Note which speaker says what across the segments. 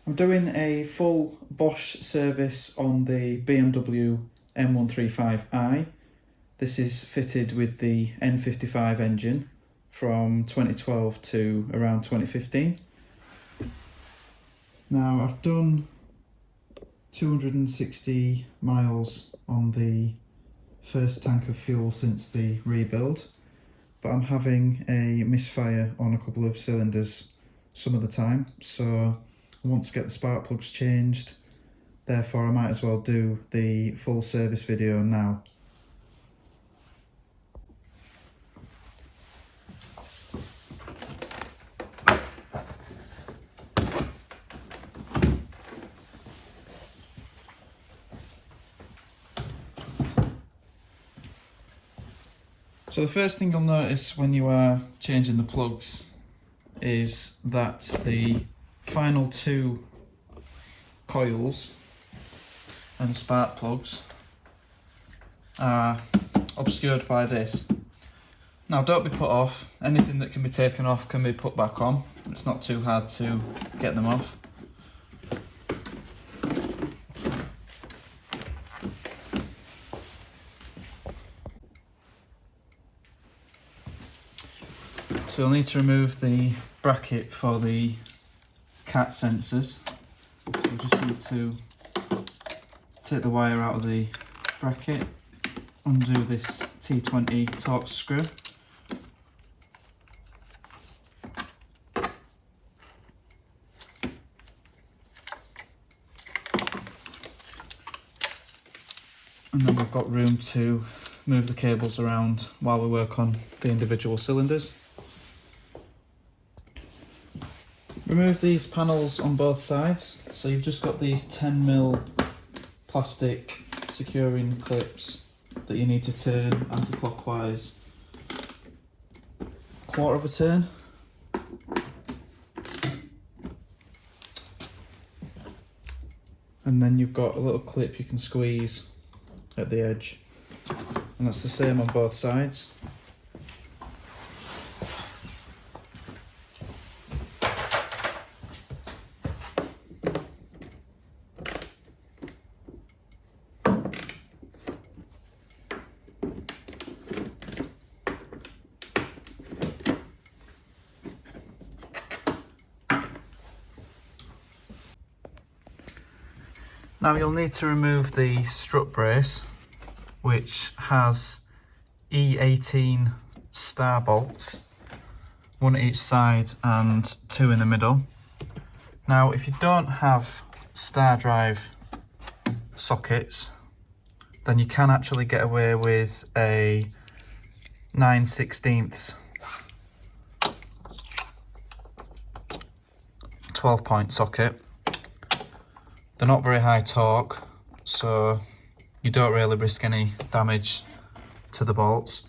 Speaker 1: I'm doing a full Bosch service on the BMW M135i. This is fitted with the N55 engine from 2012 to around 2015. Now I've done 260 miles on the first tank of fuel since the rebuild, but I'm having a misfire on a couple of cylinders some of the time, so I want to get the spark plugs changed. Therefore I might as well do the full service video now. So the first thing you'll notice when you are changing the plugs is that the final two coils and spark plugs are obscured by this. Now don't be put off, anything that can be taken off can be put back on. It's not too hard to get them off. So you'll need to remove the bracket for the cat sensors. So you just need to take the wire out of the bracket, undo this T20 Torx screw. And then we've got room to move the cables around while we work on the individual cylinders. Remove these panels on both sides. So you've just got these 10mm plastic securing clips that you need to turn anti-clockwise quarter of a turn. And then you've got a little clip you can squeeze at the edge. And that's the same on both sides. Now you'll need to remove the strut brace, which has E18 star bolts, one at each side and two in the middle. Now if you don't have star drive sockets, then you can actually get away with a 9/16 12-point socket. They're not very high torque, so you don't really risk any damage to the bolts.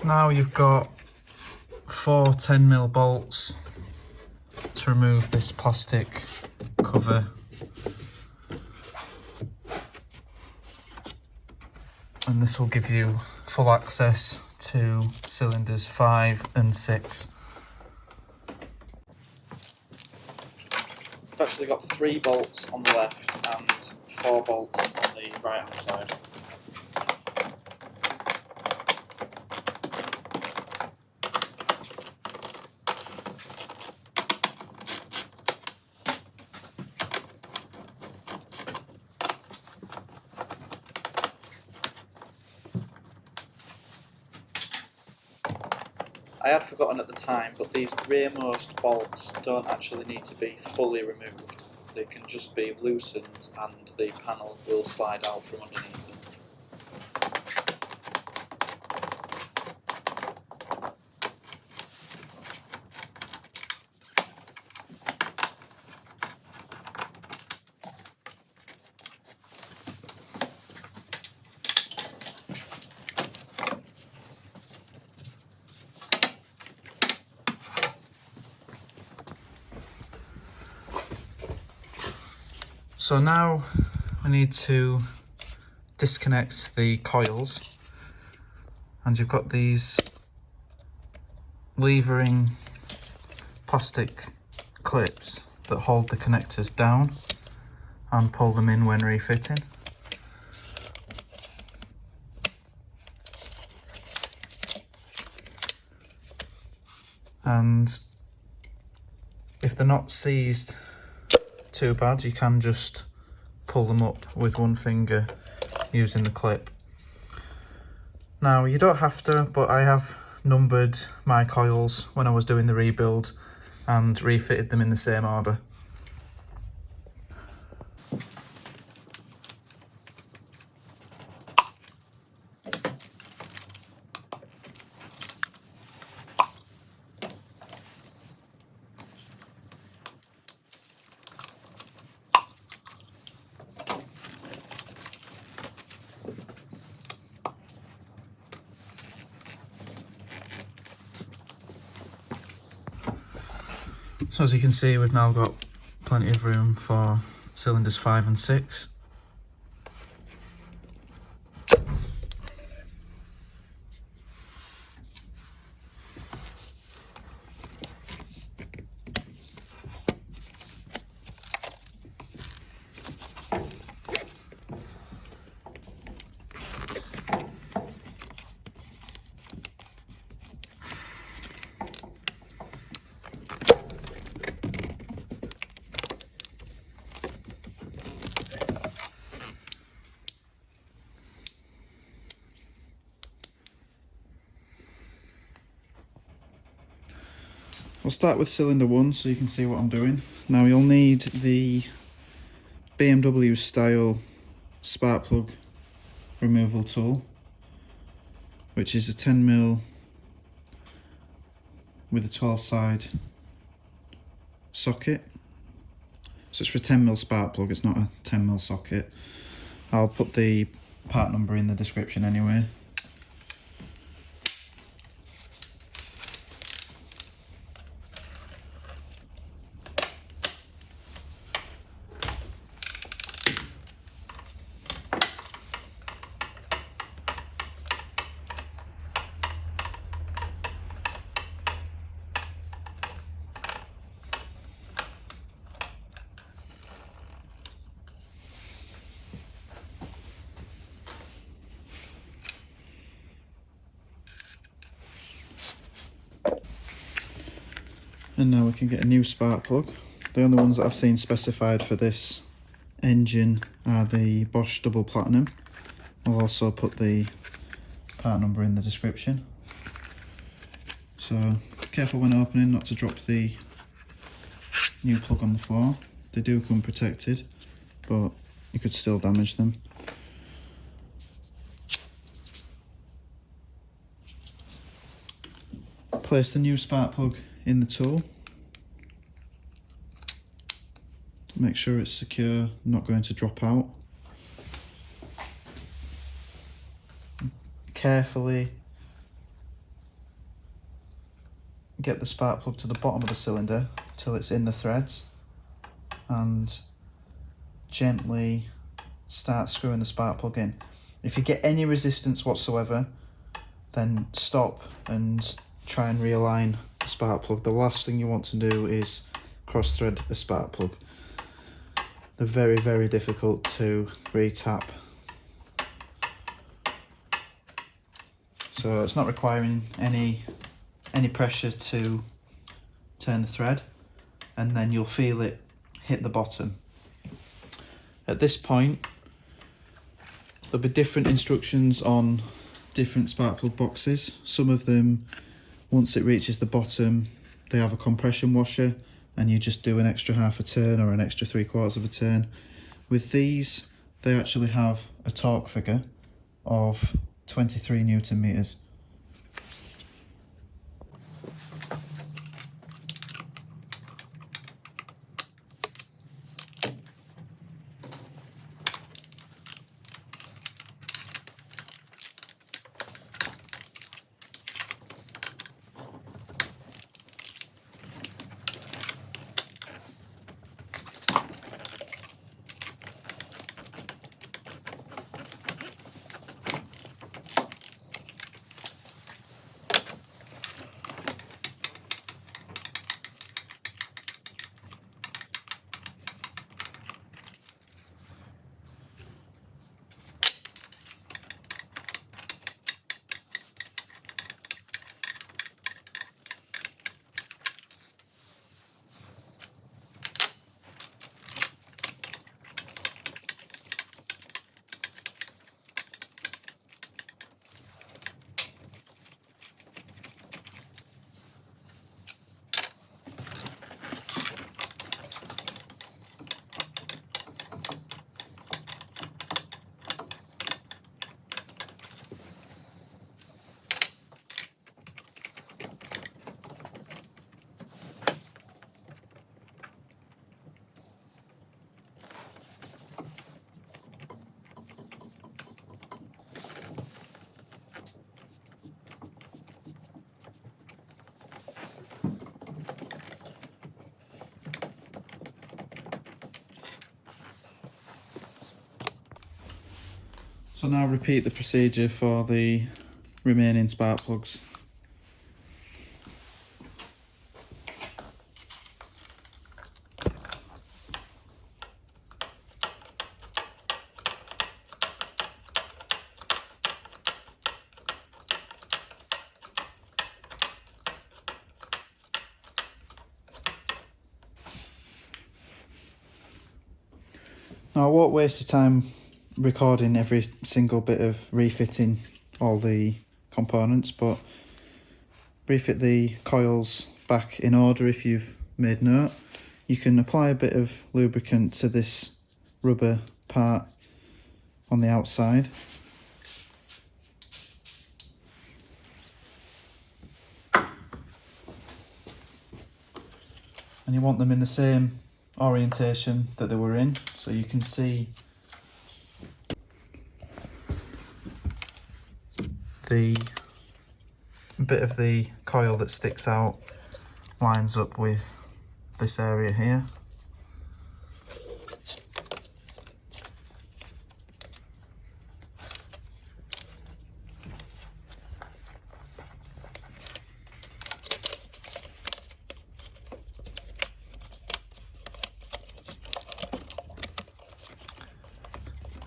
Speaker 1: Now you've got four 10mm bolts to remove this plastic cover. And this will give you full access to cylinders 5 and 6. I've actually got 3 bolts on the left and 4 bolts on the right hand side. I had forgotten at the time, but these rearmost bolts don't actually need to be fully removed. They can just be loosened and the panel will slide out from underneath them. So now we need to disconnect the coils, and you've got these levering plastic clips that hold the connectors down and pull them in when refitting. And if they're not seized too bad, you can just pull them up with one finger using the clip. Now you don't have to, but I have numbered my coils when I was doing the rebuild and refitted them in the same order. So as you can see, we've now got plenty of room for cylinders 5 and 6. I'll start with cylinder 1 so you can see what I'm doing. Now you'll need the BMW style spark plug removal tool, which is a 10mm with a 12 side socket. So it's for a 10mm spark plug, it's not a 10mm socket. I'll put the part number in the description anyway. And now we can get a new spark plug. The only ones that I've seen specified for this engine are the Bosch double platinum. I'll also put the part number in the description. So careful when opening not to drop the new plug on the floor. They do come protected, but you could still damage them. Place the new spark plug in the tool. Make sure it's secure, not going to drop out. Carefully get the spark plug to the bottom of the cylinder till it's in the threads, and gently start screwing the spark plug in. If you get any resistance whatsoever, then stop and try and realign the spark plug. The last thing you want to do is cross thread a spark plug. They're very, very difficult to re-tap. So it's not requiring any pressure to turn the thread, and then you'll feel it hit the bottom. At this point, there'll be different instructions on different spark plug boxes. Some of them Once it reaches the bottom, they have a compression washer, and you just do an extra half a turn or an extra 3/4 of a turn. With these, they actually have a torque figure of 23 Newton meters. So now repeat the procedure for the remaining spark plugs. Now I won't waste your time recording every single bit of refitting all the components, but refit the coils back in order if you've made note. You can apply a bit of lubricant to this rubber part on the outside. And you want them in the same orientation that they were in, so you can see the bit of the coil that sticks out lines up with this area here.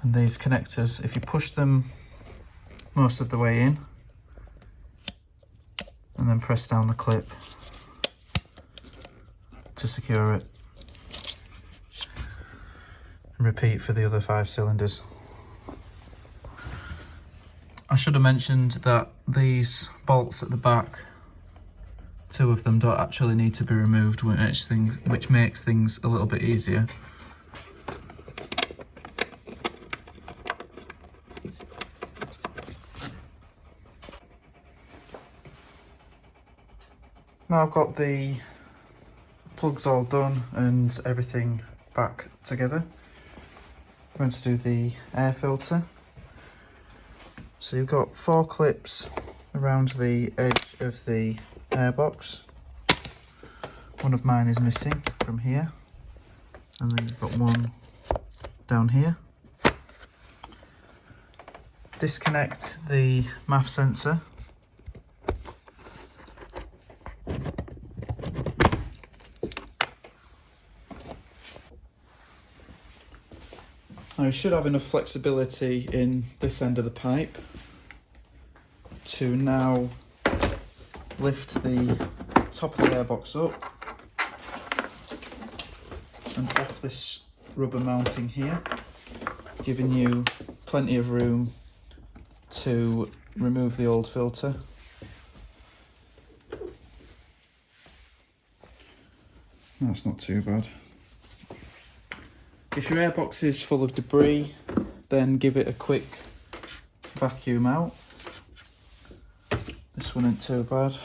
Speaker 1: And these connectors, if you push them most of the way in and then press down the clip to secure it, and repeat for the other 5 cylinders. I should have mentioned that these bolts at the back, 2 of them don't actually need to be removed, which makes things a little bit easier. Now I've got the plugs all done and everything back together, I'm going to do the air filter. So you've got 4 clips around the edge of the airbox. One of mine is missing from here, and then you've got one down here. Disconnect the MAF sensor. Now you should have enough flexibility in this end of the pipe to now lift the top of the airbox up and off this rubber mounting here, giving you plenty of room to remove the old filter. That's not too bad. If your airbox is full of debris, then give it a quick vacuum out. This one ain't too bad.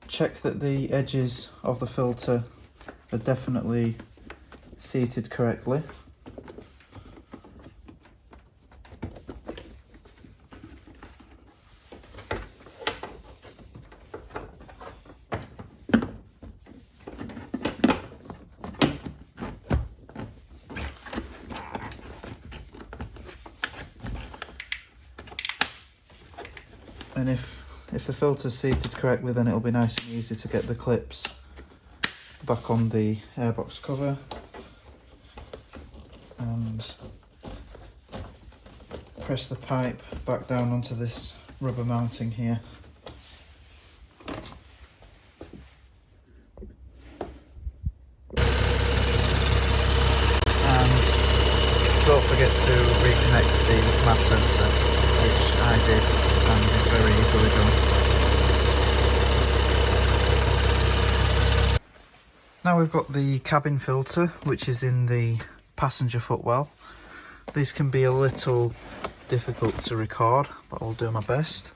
Speaker 1: Check that the edges of the filter are definitely seated correctly. And if the filter's seated correctly, then it'll be nice and easy to get the clips back on the airbox cover and press the pipe back down onto this rubber mounting here. And don't forget to reconnect the map sensor, which I did and is very easily done. Now we've got the cabin filter, which is in the passenger footwell. These can be a little difficult to record, but I'll do my best.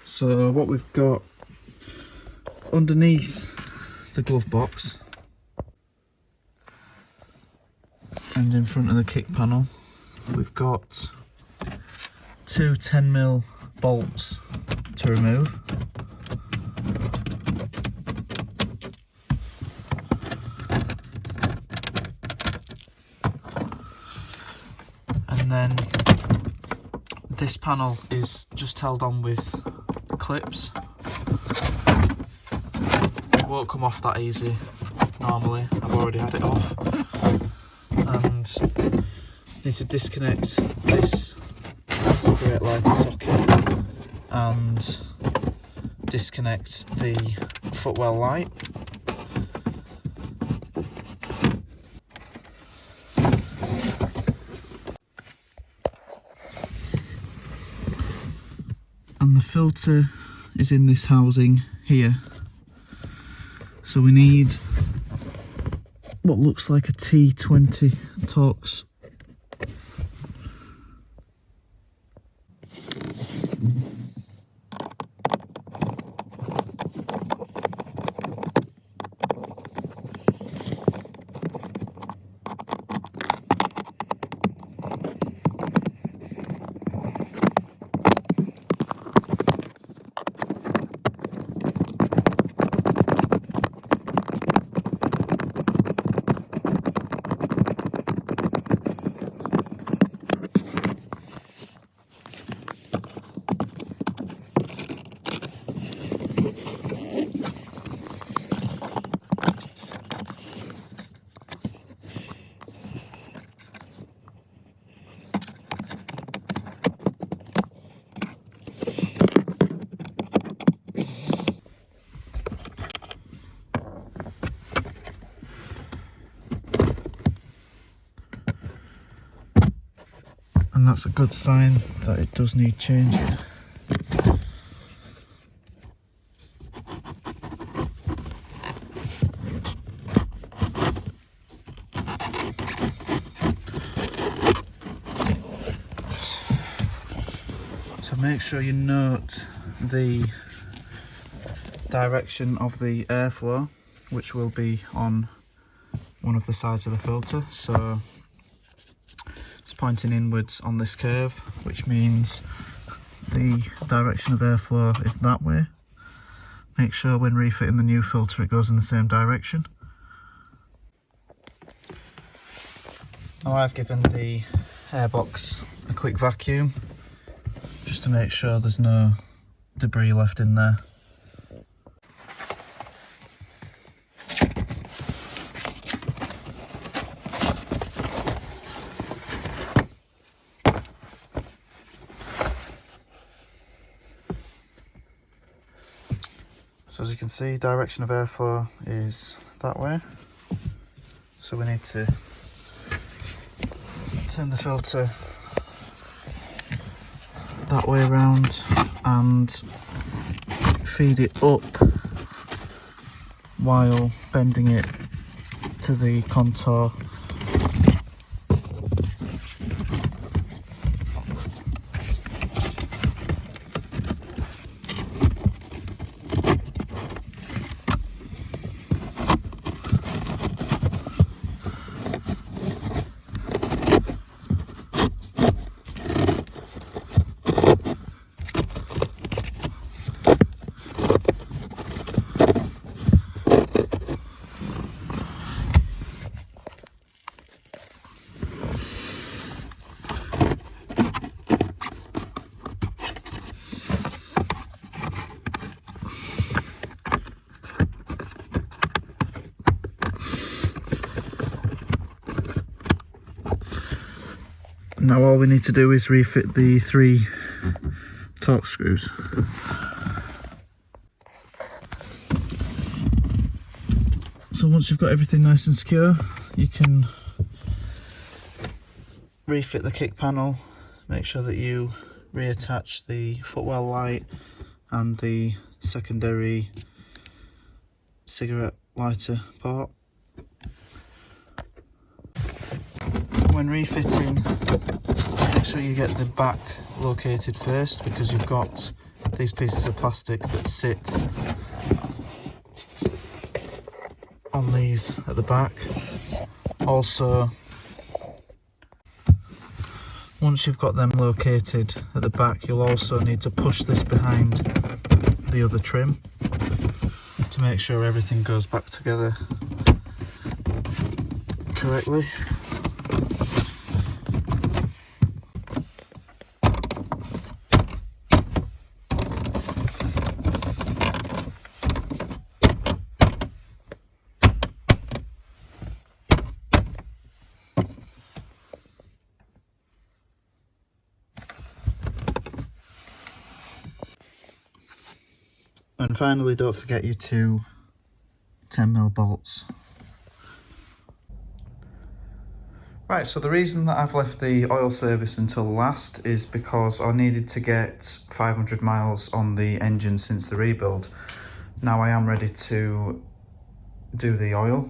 Speaker 1: So what we've got underneath the glove box and in front of the kick panel, we've got two 10mm bolts to remove. And then this panel is just held on with clips. It won't come off that easy normally, I've already had it off. And need to disconnect this cigarette lighter socket and disconnect the footwell light. And the filter is in this housing here. So we need what looks like a T20 Torx. And that's a good sign that it does need changing. So make sure you note the direction of the airflow, which will be on one of the sides of the filter. So it's pointing inwards on this curve, which means the direction of airflow is that way. Make sure when refitting the new filter it goes in the same direction. Now I've given the airbox a quick vacuum just to make sure there's no debris left in there. So as you can see, direction of airflow is that way. So we need to turn the filter that way around and feed it up while bending it to the contour. Now all we need to do is refit the 3 torque screws. So once you've got everything nice and secure, you can refit the kick panel, make sure that you reattach the footwell light and the secondary cigarette lighter part. When refitting, make sure you get the back located first, because you've got these pieces of plastic that sit on these at the back. Also, once you've got them located at the back, you'll also need to push this behind the other trim to make sure everything goes back together correctly. And finally, don't forget your 2 10mm bolts. Right, so the reason that I've left the oil service until last is because I needed to get 500 miles on the engine since the rebuild. Now I am ready to do the oil.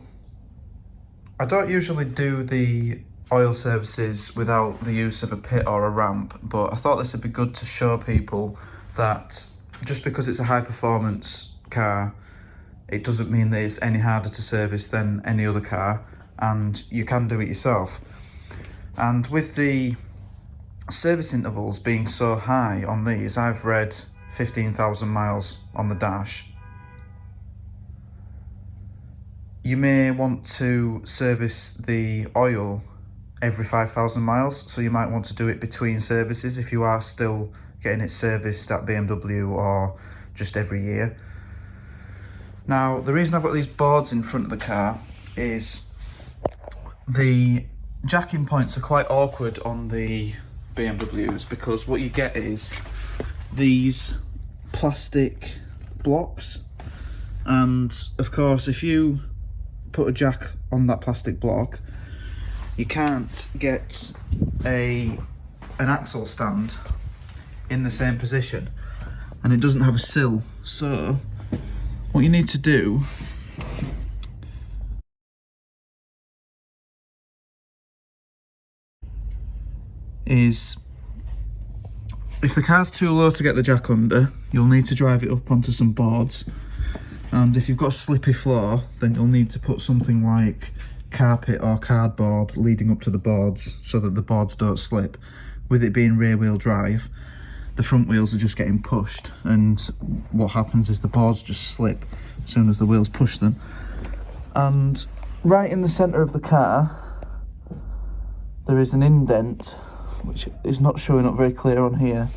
Speaker 1: I don't usually do the oil services without the use of a pit or a ramp, but I thought this would be good to show people that just because it's a high performance car, it doesn't mean that it's any harder to service than any other car, and you can do it yourself. And with the service intervals being so high on these, I've read 15,000 miles on the dash. You may want to service the oil every 5,000 miles, so you might want to do it between services if you are still getting it serviced at BMW or just every year. Now, the reason I've got these boards in front of the car is the jacking points are quite awkward on the BMWs, because what you get is these plastic blocks, and of course if you put a jack on that plastic block, you can't get an axle stand in the same position, and it doesn't have a sill. So what you need to do is, if the car's too low to get the jack under, you'll need to drive it up onto some boards, and if you've got a slippy floor, then you'll need to put something like carpet or cardboard leading up to the boards so that the boards don't slip. With it being rear wheel drive, the front wheels are just getting pushed, and what happens is the boards just slip as soon as the wheels push them. And right in the centre of the car there is an indent, which is not showing up very clear on here,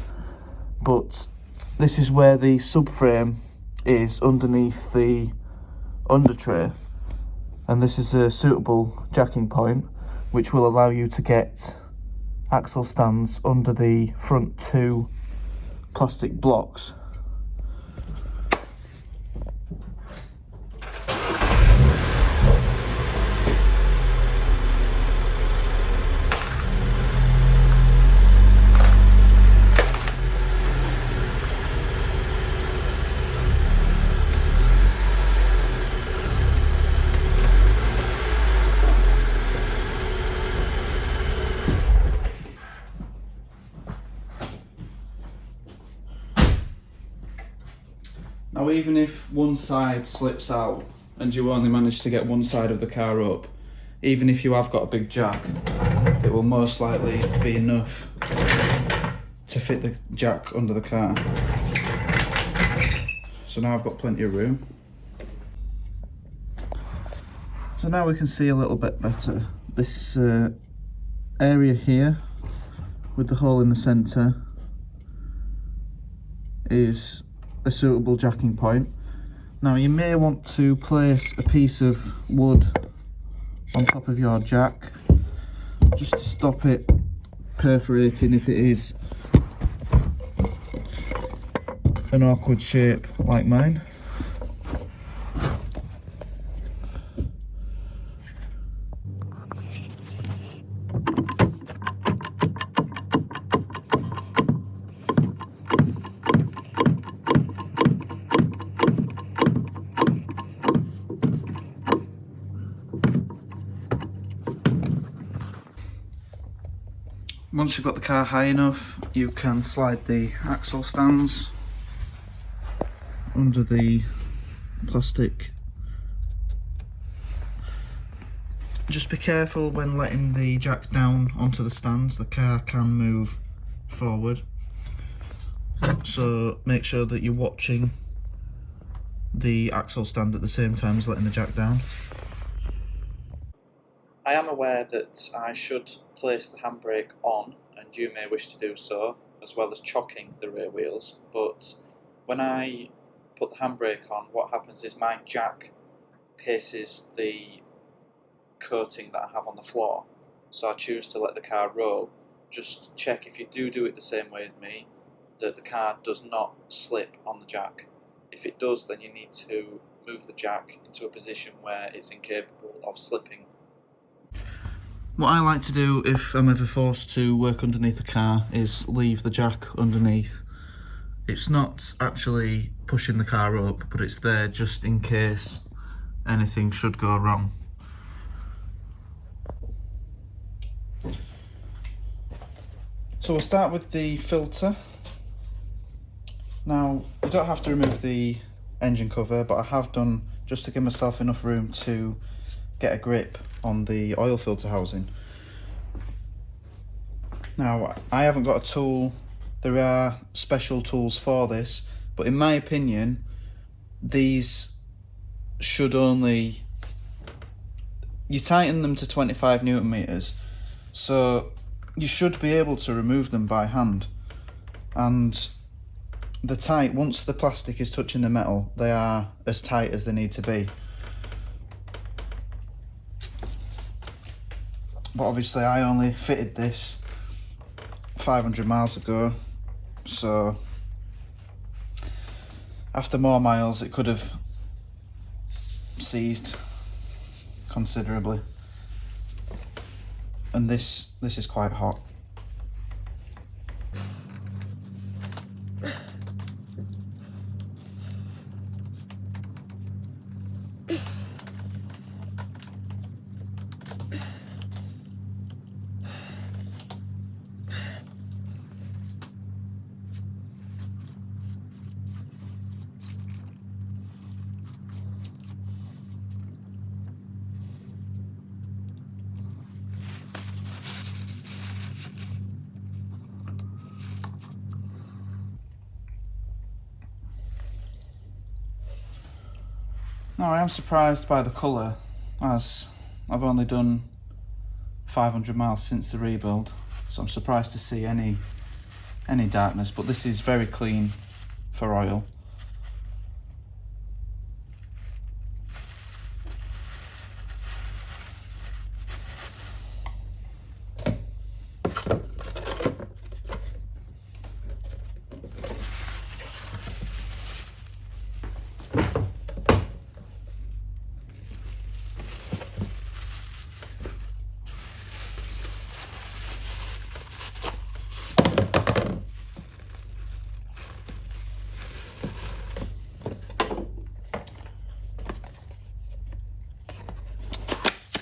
Speaker 1: but this is where the subframe is underneath the under tray, and this is a suitable jacking point which will allow you to get axle stands under the front 2 plastic blocks. Now even if one side slips out and you only manage to get one side of the car up, even if you have got a big jack, it will most likely be enough to fit the jack under the car. So now I've got plenty of room. So now we can see a little bit better. This area here with the hole in the centre is a suitable jacking point. Now you may want to place a piece of wood on top of your jack just to stop it perforating if it is an awkward shape like mine. Once you've got the car high enough, you can slide the axle stands under the plastic. Just be careful when letting the jack down onto the stands, the car can move forward. So make sure that you're watching the axle stand at the same time as letting the jack down. I am aware that I should place the handbrake on, and you may wish to do so, as well as chocking the rear wheels, but when I put the handbrake on, what happens is my jack pierces the coating that I have on the floor, so I choose to let the car roll. Just check if you do it the same way as me, that the car does not slip on the jack. If it does, then you need to move the jack into a position where it's incapable of slipping. What I like to do if I'm ever forced to work underneath the car is leave the jack underneath. It's not actually pushing the car up, but it's there just in case anything should go wrong. So we'll start with the filter. Now, you don't have to remove the engine cover, but I have done just to give myself enough room to get a grip on the oil filter housing. Now, I haven't got a tool. There are special tools for this, but in my opinion, these should only, you tighten them to 25 Newton meters, so you should be able to remove them by hand. And the tight, once the plastic is touching the metal, they are as tight as they need to be. But obviously I only fitted this 500 miles ago, so after more miles it could have seized considerably. And this is quite hot. Now I am surprised by the colour, as I've only done 500 miles since the rebuild, so I'm surprised to see any darkness, but this is very clean for oil.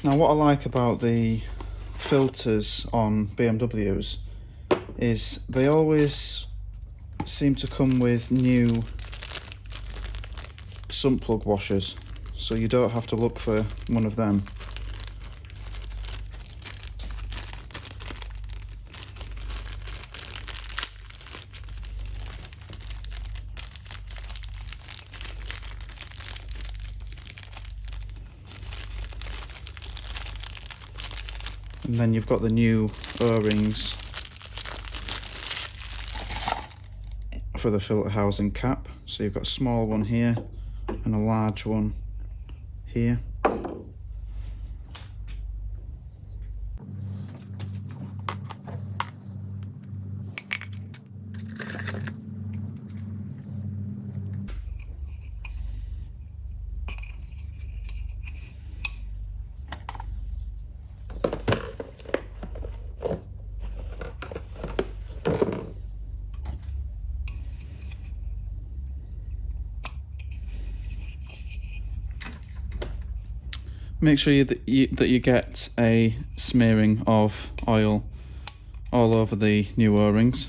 Speaker 1: Now what I like about the filters on BMWs is they always seem to come with new sump plug washers, so you don't have to look for one of them. And then you've got the new O-rings for the filter housing cap. So you've got a small one here and a large one here. Make sure that you get a smearing of oil all over the new O-rings.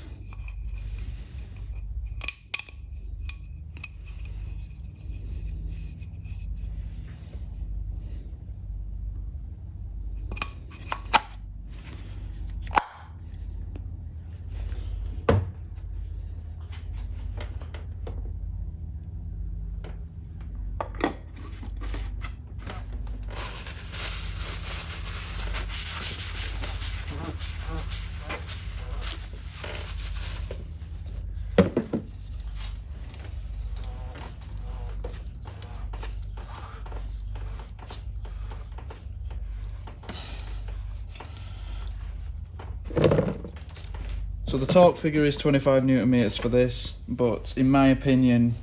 Speaker 1: So the torque figure is 25 Newton meters for this, but in my opinion,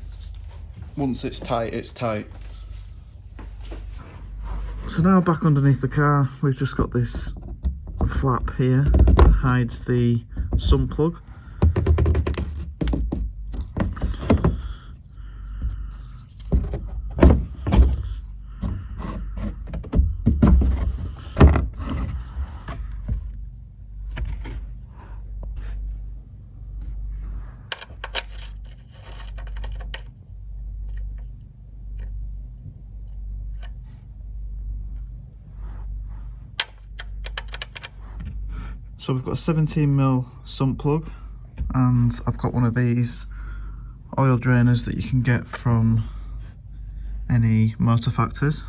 Speaker 1: once it's tight, it's tight. So now back underneath the car, we've just got this flap here that hides the sump plug. So we've got a 17mm sump plug, and I've got one of these oil drainers that you can get from any motor factors.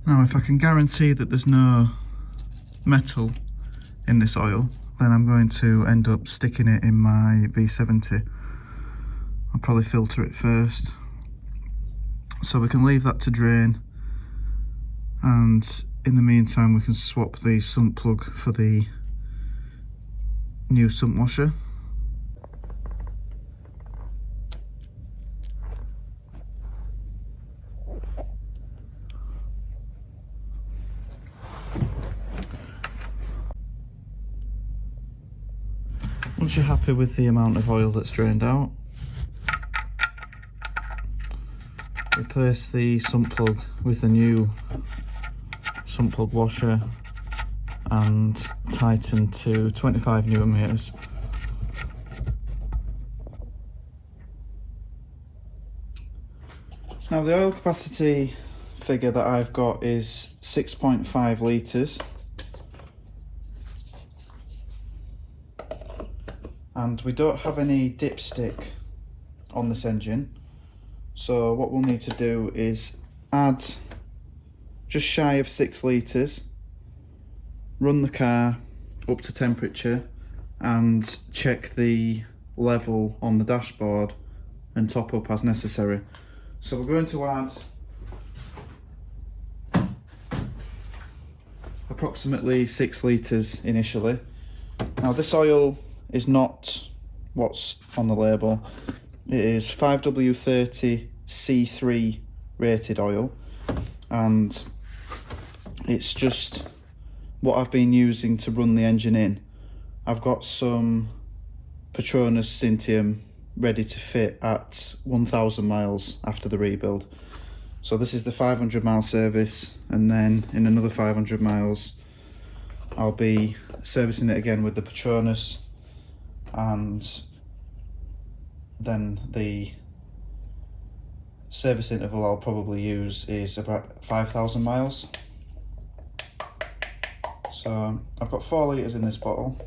Speaker 1: Now, if I can guarantee that there's no metal in this oil, then I'm going to end up sticking it in my V70. I'll probably filter it first, so we can leave that to drain, and in the meantime we can swap the sump plug for the new sump washer. Once you're happy with the amount of oil that's drained out, replace the sump plug with the new sump plug washer and tighten to 25 Newton meters. Now the oil capacity figure that I've got is 6.5 litres. And we don't have any dipstick on this engine, so what we'll need to do is add just shy of 6 litres, run the car up to temperature and check the level on the dashboard and top up as necessary. So we're going to add approximately 6 litres initially. Now this oil is not what's on the label. It is 5W30 C3 rated oil, and it's just what I've been using to run the engine in. I've got some Petronas Syntium ready to fit at 1,000 miles after the rebuild. So this is the 500 mile service, and then in another 500 miles I'll be servicing it again with the Petronas, and then the service interval I'll probably use is about 5,000 miles. So I've got 4 litres in this bottle.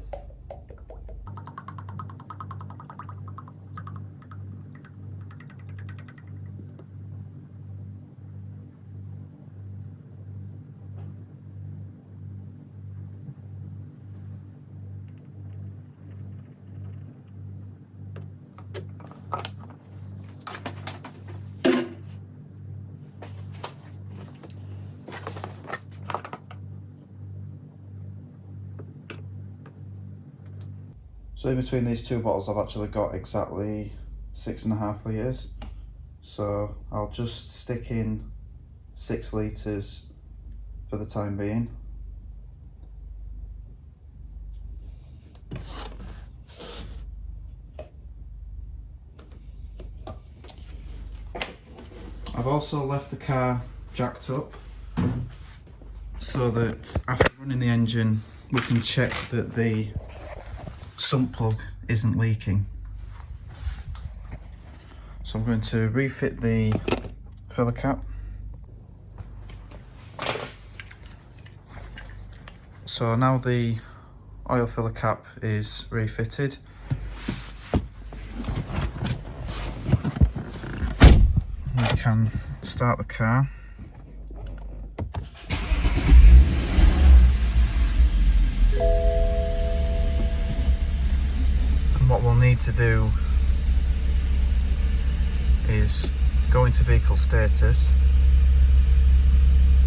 Speaker 1: So in between these two bottles I've actually got exactly 6.5 litres. So I'll just stick in 6 litres for the time being. I've also left the car jacked up so that after running the engine we can check that the sump plug isn't leaking. So I'm going to refit the filler cap. So now the oil filler cap is refitted. We can start the car. What we'll need to do is go into vehicle status,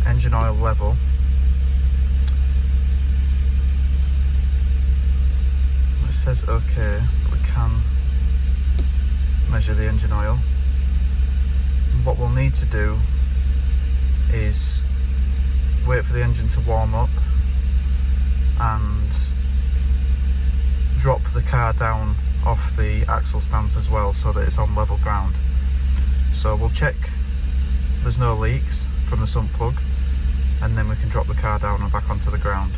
Speaker 1: engine oil level, it says OK, but we can measure the engine oil. And what we'll need to do is wait for the engine to warm up and drop the car down off the axle stands as well, so that it's on level ground. So we'll check there's no leaks from the sump plug, and then we can drop the car down and back onto the ground.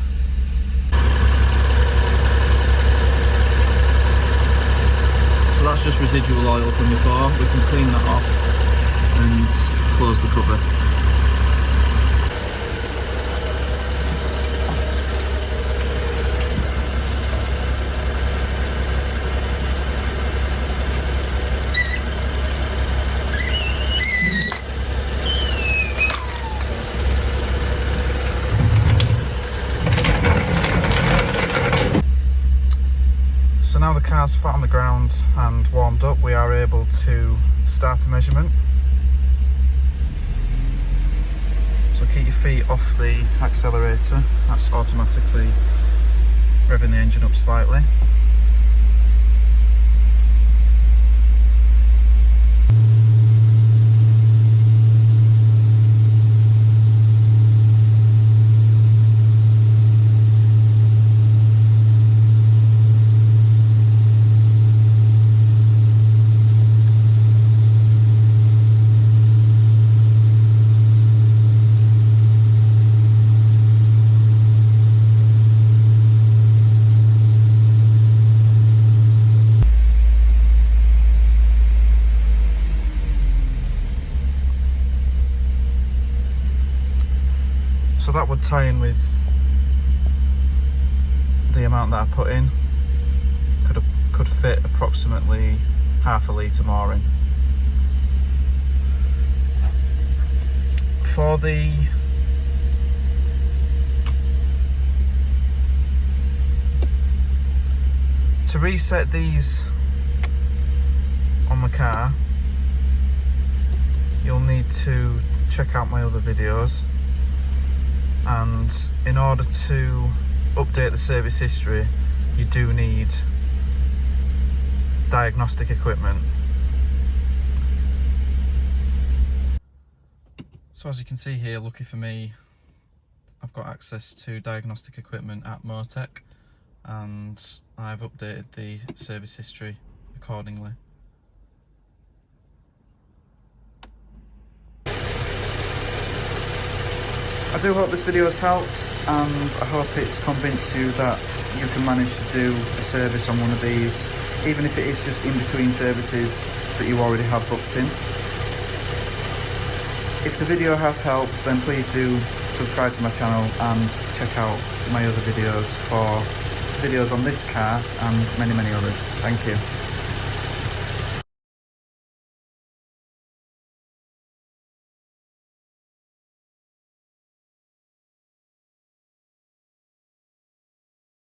Speaker 1: So that's just residual oil from before. We can clean that off and close the cover. So now the car's flat on the ground and warmed up, we are able to start a measurement. So keep your feet off the accelerator, that's automatically revving the engine up slightly. So that would tie in with the amount that I put in. Could fit approximately half a litre more in. For the to reset these on the car, you'll need to check out my other videos. And in order to update the service history, you do need diagnostic equipment. So as you can see here, lucky for me, I've got access to diagnostic equipment at Motec, and I've updated the service history accordingly. I do hope this video has helped, and I hope it's convinced you that you can manage to do a service on one of these, even if it is just in between services that you already have booked in. If the video has helped, then please do subscribe to my channel and check out my other videos for videos on this car and many others. Thank you.